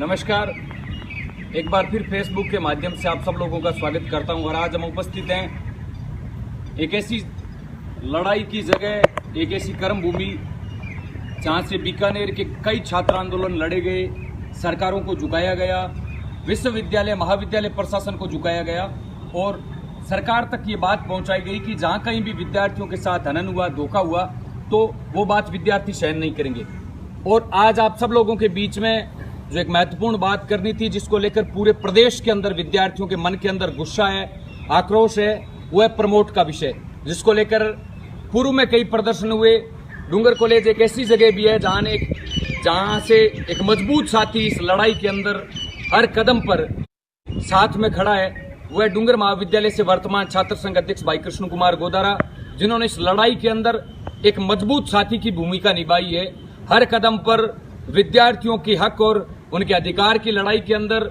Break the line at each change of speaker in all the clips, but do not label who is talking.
नमस्कार। एक बार फिर फेसबुक के माध्यम से आप सब लोगों का स्वागत करता हूं और आज हम उपस्थित हैं एक ऐसी लड़ाई की जगह, एक ऐसी कर्म भूमि जहां से बीकानेर के कई छात्र आंदोलन लड़े गए, सरकारों को झुकाया गया, विश्वविद्यालय महाविद्यालय प्रशासन को झुकाया गया और सरकार तक ये बात पहुंचाई गई कि जहां कहीं भी विद्यार्थियों के साथ हनन हुआ, धोखा हुआ तो वो बात विद्यार्थी सहन नहीं करेंगे। और आज आप सब लोगों के बीच में जो एक महत्वपूर्ण बात करनी थी, जिसको लेकर पूरे प्रदेश के अंदर विद्यार्थियों के मन के अंदर गुस्सा है, आक्रोश है, वो है प्रमोट का विषय, जिसको लेकर पूर्व में कई प्रदर्शन हुए। डूंगर कॉलेज एक ऐसी जगह भी है जहां से एक मजबूत साथी इस लड़ाई के अंदर हर कदम पर साथ में खड़ा है। वो है डूंगर महाविद्यालय से वर्तमान छात्र संघ अध्यक्ष भाई कृष्ण कुमार गोदारा, जिन्होंने इस लड़ाई के अंदर एक मजबूत साथी की भूमिका निभाई है। हर कदम पर विद्यार्थियों की हक और उनके अधिकार की लड़ाई के अंदर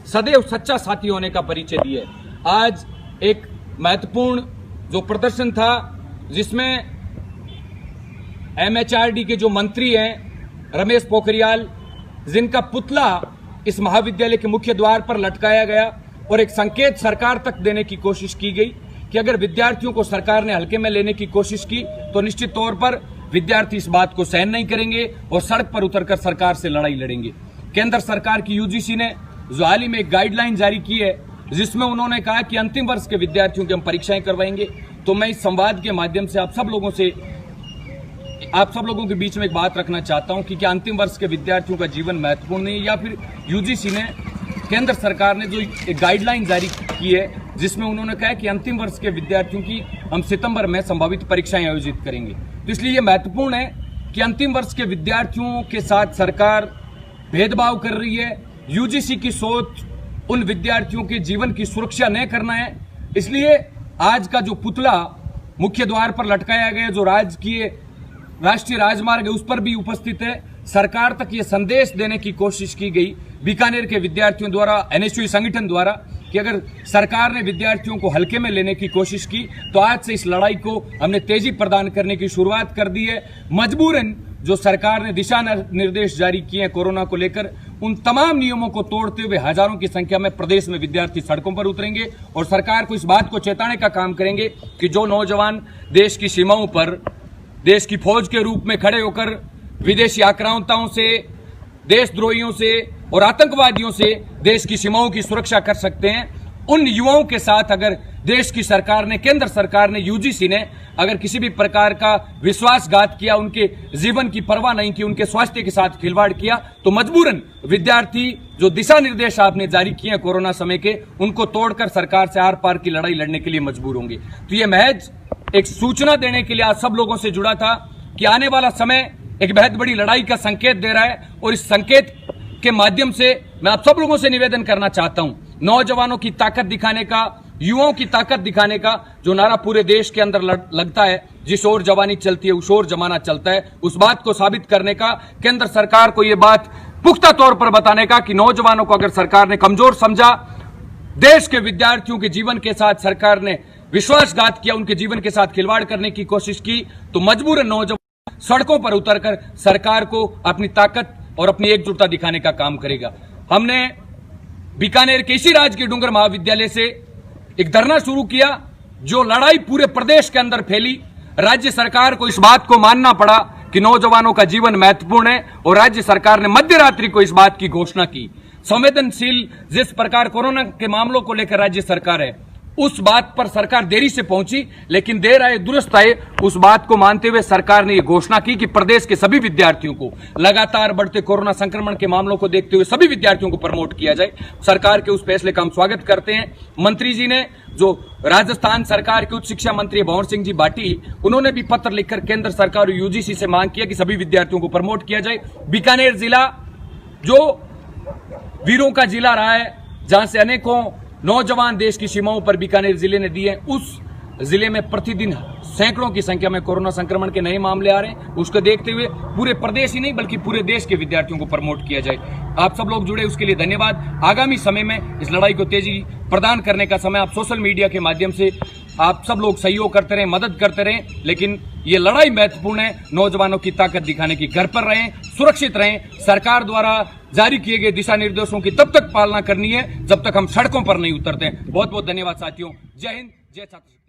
सदैव सच्चा साथी होने का परिचय दिया है। आज एक महत्वपूर्ण जो प्रदर्शन था, जिसमें MHRD के जो मंत्री हैं रमेश पोखरियाल, जिनका पुतला इस महाविद्यालय के मुख्य द्वार पर लटकाया गया और एक संकेत सरकार तक देने की कोशिश की गई कि अगर विद्यार्थियों को सरकार ने हल्के में लेने की कोशिश की तो निश्चित तौर पर विद्यार्थी इस बात को सहन नहीं करेंगे और सड़क पर उतरकर सरकार से लड़ाई लड़ेंगे। केंद्र सरकार की UGC ने जो हाल ही में एक गाइडलाइन जारी की है, जिसमें उन्होंने कहा कि अंतिम वर्ष के विद्यार्थियों की हम परीक्षाएं करवाएंगे। तो मैं इस संवाद के माध्यम से आप सब लोगों के बीच में एक बात रखना चाहता हूं कि क्या अंतिम वर्ष के विद्यार्थियों का जीवन महत्वपूर्ण नहीं है, या फिर UGC ने, केंद्र सरकार ने जो एक गाइडलाइन जारी की है, जिसमें उन्होंने कहा कि अंतिम वर्ष के विद्यार्थियों की हम सितंबर में संभावित परीक्षाएं आयोजित करेंगे। तो इसलिए यह महत्वपूर्ण है कि अंतिम वर्ष के विद्यार्थियों के साथ सरकार भेदभाव कर रही है। UGC की सोच उन विद्यार्थियों के जीवन की सुरक्षा न करना है। इसलिए आज का जो पुतला मुख्य द्वार पर लटकाया गया, जो राष्ट्रीय राजमार्ग है, उस पर भी उपस्थित है। सरकार तक ये संदेश देने की कोशिश की गई बीकानेर के विद्यार्थियों द्वारा, NSU संगठन द्वारा, कि अगर सरकार ने विद्यार्थियों को हल्के में लेने की कोशिश की तो आज से इस लड़ाई को हमने तेजी प्रदान करने की शुरुआत कर दी है। मजबूरन जो सरकार ने दिशा निर्देश जारी किए हैं कोरोना को लेकर, उन तमाम नियमों को तोड़ते हुए हजारों की संख्या में प्रदेश में विद्यार्थी सड़कों पर उतरेंगे और सरकार को इस बात को चेताने का काम करेंगे कि जो नौजवान देश की सीमाओं पर देश की फौज के रूप में खड़े होकर विदेशी आक्रांताओं से, देशद्रोहियों से और आतंकवादियों से देश की सीमाओं की सुरक्षा कर सकते हैं, उन युवाओं के साथ अगर देश की सरकार ने, केंद्र सरकार ने, UGC ने अगर किसी भी प्रकार का विश्वासघात किया, उनके जीवन की परवाह नहीं की, उनके स्वास्थ्य के साथ खिलवाड़ किया, तो मजबूरन विद्यार्थी जो दिशा निर्देश आपने जारी किए हैं कोरोना समय के, उनको तोड़कर सरकार से आर पार की लड़ाई लड़ने के लिए मजबूर होंगे। तो ये महज एक सूचना देने के लिए आज सब लोगों से जुड़ा था कि आने वाला समय एक बेहद बड़ी लड़ाई का संकेत दे रहा है और इस संकेत के माध्यम से मैं आप सब लोगों से निवेदन करना चाहता हूं, नौजवानों की ताकत दिखाने का, युवाओं की ताकत दिखाने का जो नारा पूरे देश के अंदर लगता है, जिस ओर जवानी चलती है उस ओर जमाना चलता है, उस बात को साबित करने का, केंद्र सरकार को यह बात पुख्ता तौर पर बताने का कि नौजवानों को अगर सरकार ने कमजोर समझा, देश के विद्यार्थियों के जीवन के साथ सरकार ने विश्वासघात किया, उनके जीवन के साथ खिलवाड़ करने की कोशिश की, तो मजबूरन नौजवान सड़कों पर उतरकर सरकार को अपनी ताकत और अपनी एकजुटता दिखाने का काम करेगा। हमने बीकानेर के इसी राज्य के डूंगर महाविद्यालय से एक धरना शुरू किया, जो लड़ाई पूरे प्रदेश के अंदर फैली। राज्य सरकार को इस बात को मानना पड़ा कि नौजवानों का जीवन महत्वपूर्ण है और राज्य सरकार ने मध्य रात्रि को इस बात की घोषणा की। संवेदनशील जिस प्रकार कोरोना के मामलों को लेकर राज्य सरकार है, उस बात पर सरकार देरी से पहुंची, लेकिन देर आए दुरुस्त आए, उस बात को मानते हुए सरकार ने यह घोषणा की कि प्रदेश के सभी विद्यार्थियों को लगातार बढ़ते कोरोना संक्रमण के मामलों को देखते हुए सभी विद्यार्थियों को प्रमोट किया जाए। सरकार के उस फैसले का हम स्वागत करते हैं। मंत्री जी ने, जो राजस्थान सरकार के उच्च शिक्षा मंत्री भंवर सिंह जी भाटी, उन्होंने भी पत्र लिखकर केंद्र सरकार और UGC से मांग किया कि सभी विद्यार्थियों को प्रमोट किया जाए। बीकानेर जिला जो वीरों का जिला रहा है, जहां से अनेकों नौजवान देश की सीमाओं पर बीकानेर जिले ने दिए, उस जिले में प्रतिदिन सैकड़ों की संख्या में कोरोना संक्रमण के नए मामले आ रहे हैं। उसको देखते हुए पूरे प्रदेश ही नहीं बल्कि पूरे देश के विद्यार्थियों को प्रमोट किया जाए। आप सब लोग जुड़े, उसके लिए धन्यवाद। आगामी समय में इस लड़ाई को तेजी प्रदान करने का समय आप सोशल मीडिया के माध्यम से आप सब लोग सहयोग करते रहें, मदद करते रहें, लेकिन ये लड़ाई महत्वपूर्ण है। नौजवानों की ताकत दिखाने की, घर पर रहें, सुरक्षित रहें। सरकार द्वारा जारी किए गए दिशा निर्देशों की तब तक पालना करनी है जब तक हम सड़कों पर नहीं उतरते हैं। बहुत बहुत धन्यवाद साथियों। जय हिंद, जय छात्र।